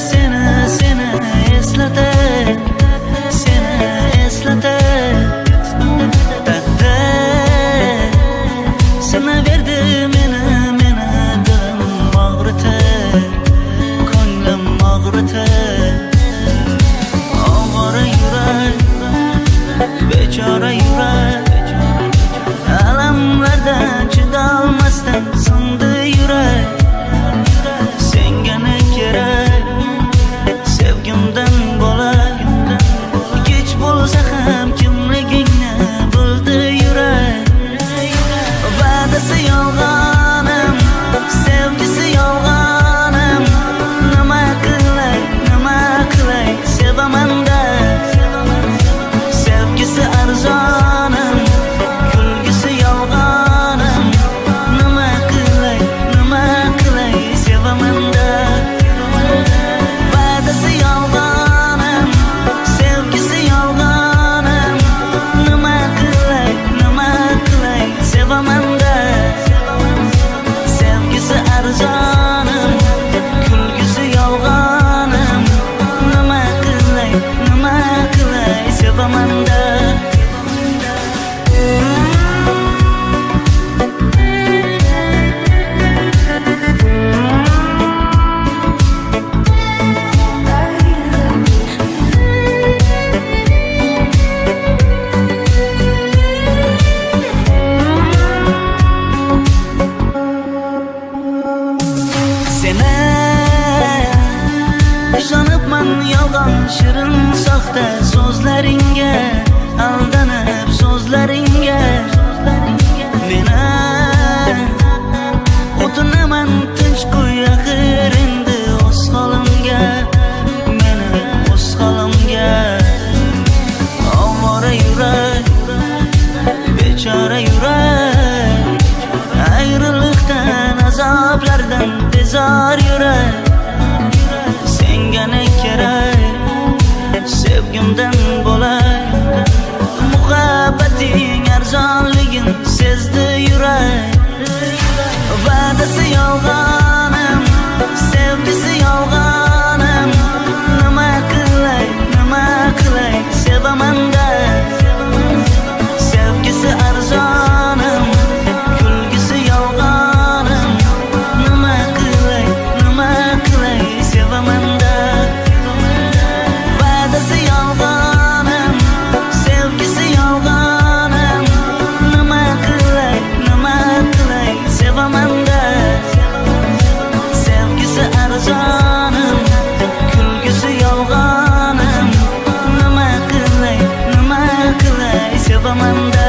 seni eslatay, seni eslatay. Taqdir sinaverdi meni dilim og'ritay, ko'nglim og'ritay. Ovora yurak, bechora yurak, alamlardan chidolmasdan sindi yurak. Senga ne kerak, sevgimdan bo'lak, kech bo'lsa ham kimligingni bildi yurak. Va'dasi yolg'onim, sevgisi yolg'onim. Nima qilay, sevaman-da. Sevgisi arzonim, kulgisi yolg'onim. Nima qilay, sevaman-da. Va'dasi yolg'onim, sevgisi yolg'onim. Nima qilay, sevaman-da. Sevgisi arzonim, kulgisi yolg'onim. Nima qilay, sevaman-da. Ishonibman yolg'on shirin soxta so'zlaringga, aldanib so'zlaringga. Meni o'tinaman tinch qo'y axir endi o'z holimga, meni o'z holimga. Ovora yurak, bechora yurak, ayriliqdan azoblardan bezor yurak. Senga ne kerak, sevgimdan bo'lak, muhabbating arzonligin sezdi yurak. Va'dasi yolg'onim, sevgisi yolg'onim. Nima qilay, sevaman-da. Sevgisi arzonim, kulgisi yolg'onim. Nima qilay, sevaman-da. Va'dasi yolg'onim, sevgisi yolg'onim. Nima qilay, sevaman-da. Sevgisi arzonim, kulgisi yolg'onim. Nima qilay, sevaman-da.